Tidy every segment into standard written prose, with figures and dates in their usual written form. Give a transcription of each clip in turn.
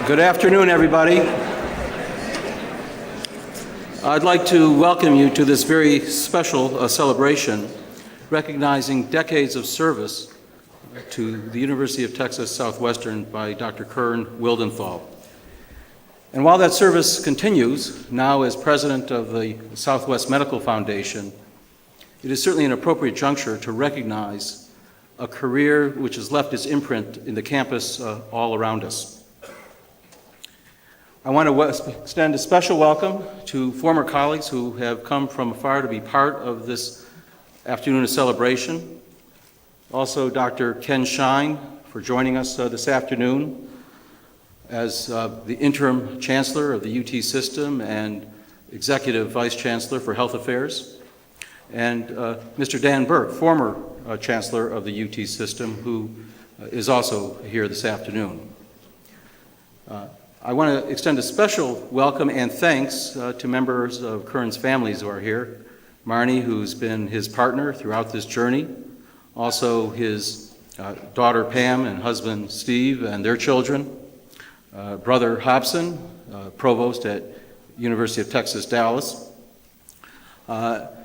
Good afternoon, everybody. I'd like to welcome you to this very special celebration recognizing decades of service to the University of Texas Southwestern by Dr. Kern Wildenthal. And while that service continues, now as president of the Southwest Medical Foundation, it is certainly an appropriate juncture to recognize a career which has left its imprint in the campus all around us. I want to extend a special welcome to former colleagues who have come from afar to be part of this afternoon of celebration. Also, Dr. Ken Shine for joining us this afternoon as the interim chancellor of the UT system and executive vice chancellor for health affairs. And Mr. Dan Burke, former chancellor of the UT system, who is also here this afternoon. I want to extend a special welcome and thanks to members of Kern's families who are here. Marnie, who's been his partner throughout this journey, also his daughter Pam and husband Steve and their children, brother Hobson, provost at University of Texas, Dallas.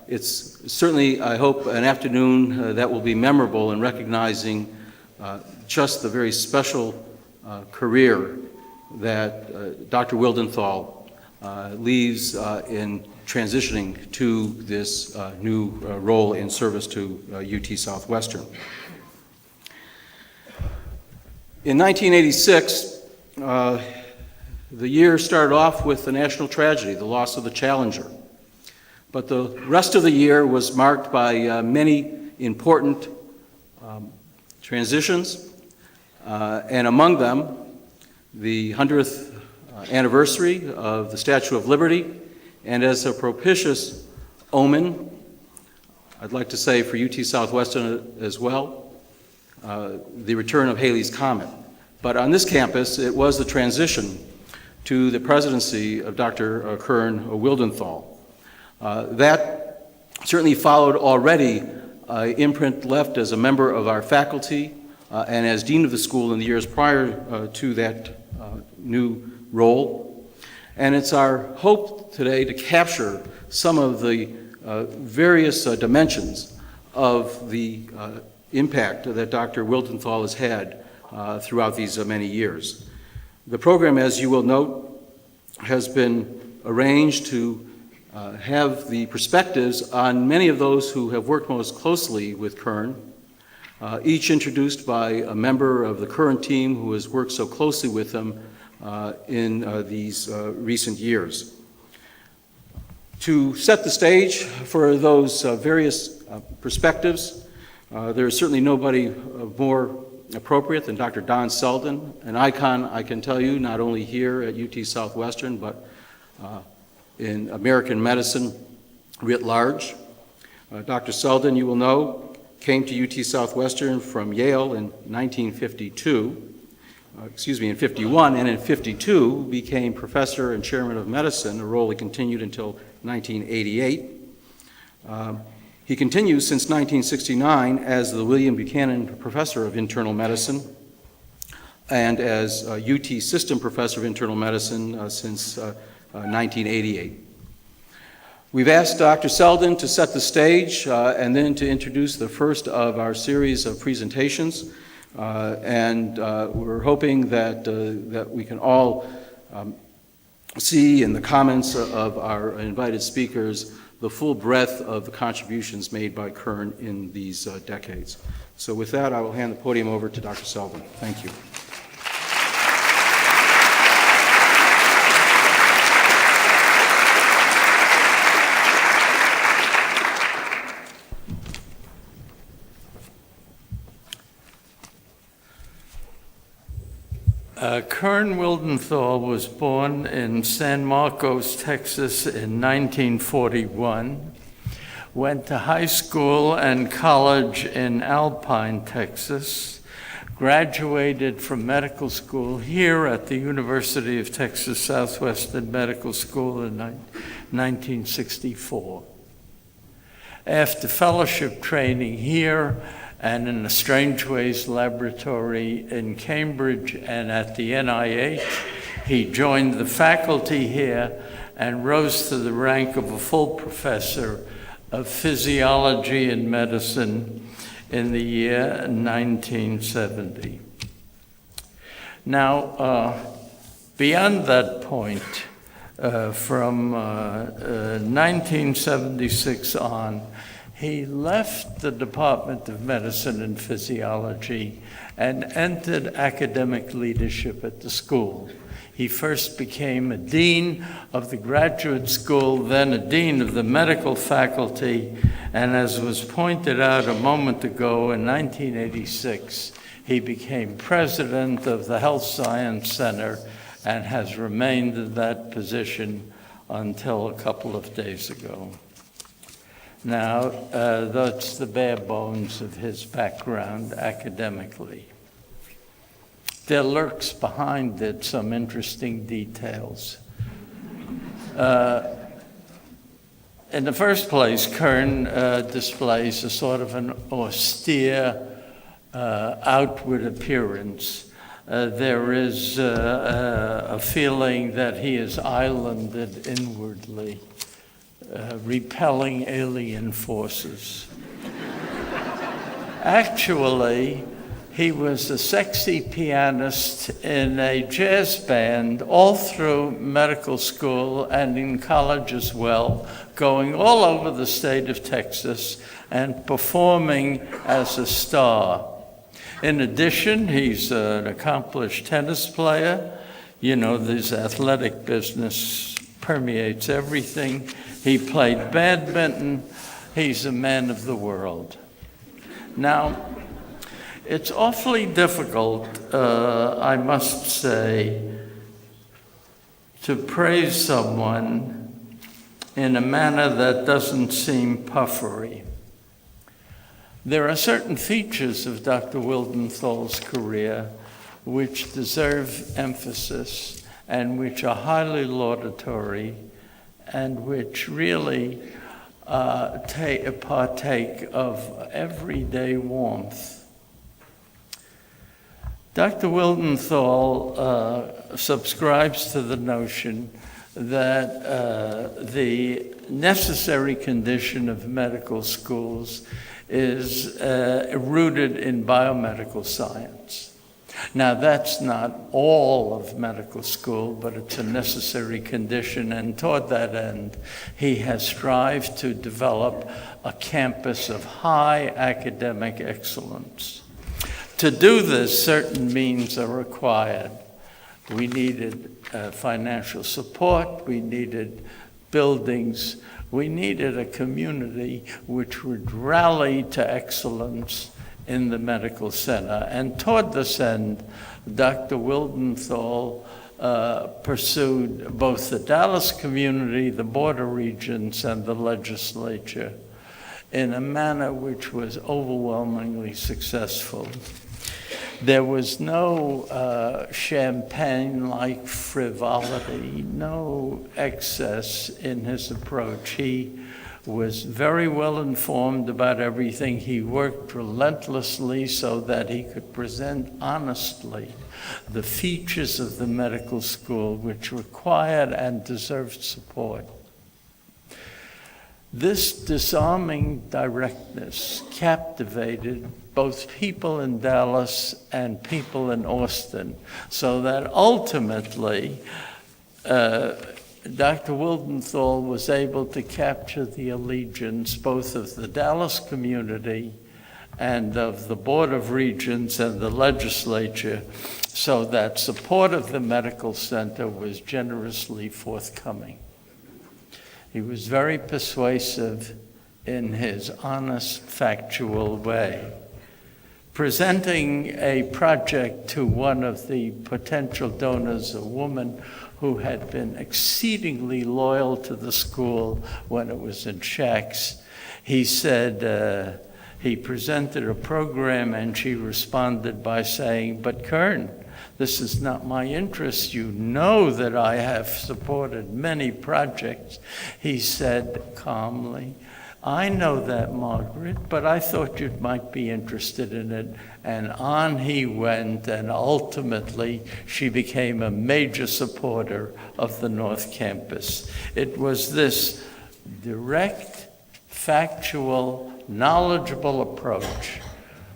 It's certainly, I hope, an afternoon that will be memorable in recognizing just the very special career that Dr. Wildenthal leaves in transitioning to this new role in service to UT Southwestern. In 1986, the year started off with a national tragedy, the loss of the Challenger. But the rest of the year was marked by many important transitions, and among them, the 100th anniversary of the Statue of Liberty, and as a propitious omen, I'd like to say for UT Southwestern as well, the return of Halley's Comet. But on this campus, it was the transition to the presidency of Dr. Kern Wildenthal. That certainly followed already imprint left as a member of our faculty and as dean of the school in the years prior to that new role. And it's our hope today to capture some of the various dimensions of the impact that Dr. Wildenthal has had throughout these many years. The program, as you will note, has been arranged to have the perspectives on many of those who have worked most closely with Kern, each introduced by a member of the current team who has worked so closely with them in these recent years. To set the stage for those various perspectives, there is certainly nobody more appropriate than Dr. Don Selden, an icon, I can tell you, not only here at UT Southwestern, but in American medicine writ large. Dr. Selden, you will know, came to UT Southwestern from Yale in 51, and in 52 became professor and chairman of medicine, a role he continued until 1988. He continues since 1969 as the William Buchanan Professor of Internal Medicine and as UT System Professor of Internal Medicine since 1988. We've asked Dr. Selden to set the stage and then to introduce the first of our series of presentations. We're hoping that we can all see in the comments of our invited speakers the full breadth of the contributions made by Kern in these decades. So with that, I will hand the podium over to Dr. Selden. Thank you. Kern Wildenthal was born in San Marcos, Texas in 1941, went to high school and college in Alpine, Texas, graduated from medical school here at the University of Texas Southwestern Medical School in 1964. After fellowship training here and in the Strangeways Laboratory in Cambridge and at the NIH, He joined the faculty here and rose to the rank of a full professor of physiology and medicine in the year 1970. Now, beyond that point, from 1976 on, he left the Department of Medicine and Physiology and entered academic leadership at the school. He first became a dean of the graduate school, then a dean of the medical faculty, and as was pointed out a moment ago, in 1986, he became president of the Health Science Center and has remained in that position until a couple of days ago. Now, that's the bare bones of his background academically. There lurks behind it some interesting details. In the first place, Kern displays a sort of an austere outward appearance. There is a feeling that he is islanded inwardly, repelling alien forces. Actually, he was a sexy pianist in a jazz band all through medical school and in college as well, going all over the state of Texas and performing as a star. In addition, he's an accomplished tennis player. You know, this athletic business permeates everything. He played badminton. He's a man of the world. Now, it's awfully difficult, I must say, to praise someone in a manner that doesn't seem puffery. There are certain features of Dr. Wildenthal's career which deserve emphasis and which are highly laudatory and which really partake of everyday warmth. Dr. Wildenthal subscribes to the notion that the necessary condition of medical schools is rooted in biomedical science. Now, that's not all of medical school, but it's a necessary condition, and toward that end, he has strived to develop a campus of high academic excellence. To do this, certain means are required. We needed financial support, we needed buildings, we needed a community which would rally to excellence in the medical center. And toward this end, Dr. Wildenthal pursued both the Dallas community, the Board of Regents, and the legislature in a manner which was overwhelmingly successful. There was no champagne-like frivolity, no excess in his approach. He was very well informed about everything. He worked relentlessly so that he could present honestly the features of the medical school which required and deserved support. This disarming directness captivated both people in Dallas and people in Austin, so that ultimately Dr. Wildenthal was able to capture the allegiance both of the Dallas community and of the Board of Regents and the legislature, so that support of the medical center was generously forthcoming. He was very persuasive in his honest, factual way. Presenting a project to one of the potential donors, a woman who had been exceedingly loyal to the school when it was in shacks, he said, he presented a program and she responded by saying, "But Kern, this is not my interest. You know that I have supported many projects." He said calmly, I know that, Margaret, but I thought you might be interested in it. And on he went, and ultimately she became a major supporter of the North Campus. It was this direct, factual, knowledgeable approach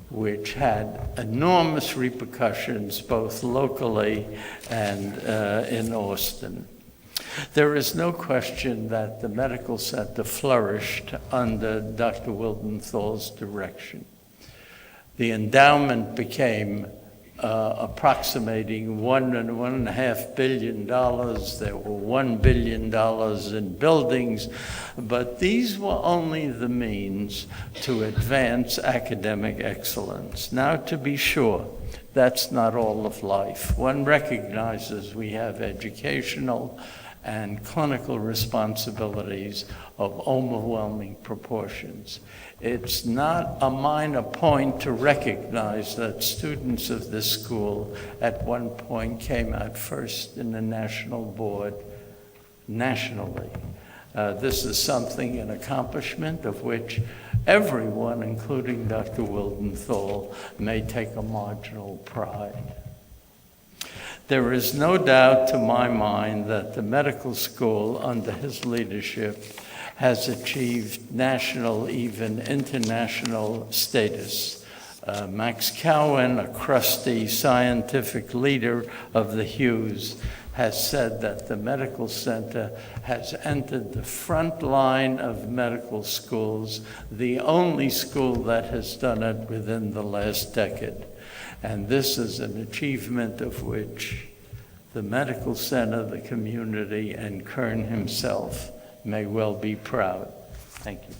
which had enormous repercussions both locally and in Austin. There is no question that the medical center flourished under Dr. Wildenthal's direction. The endowment became approximating $1.5 billion. There were $1 billion in buildings, but these were only the means to advance academic excellence. Now, to be sure, that's not all of life. One recognizes we have educational and clinical responsibilities of overwhelming proportions. It's not a minor point to recognize that students of this school at one point came out first in the national board nationally. This is something, an accomplishment of which everyone, including Dr. Wildenthal, may take a marginal pride. There is no doubt to my mind that the medical school under his leadership has achieved national, even international status. Max Cowan, a crusty scientific leader of the Hughes, has said that the medical center has entered the front line of medical schools, the only school that has done it within the last decade. And this is an achievement of which the medical center, the community, and Kern himself may well be proud. Thank you.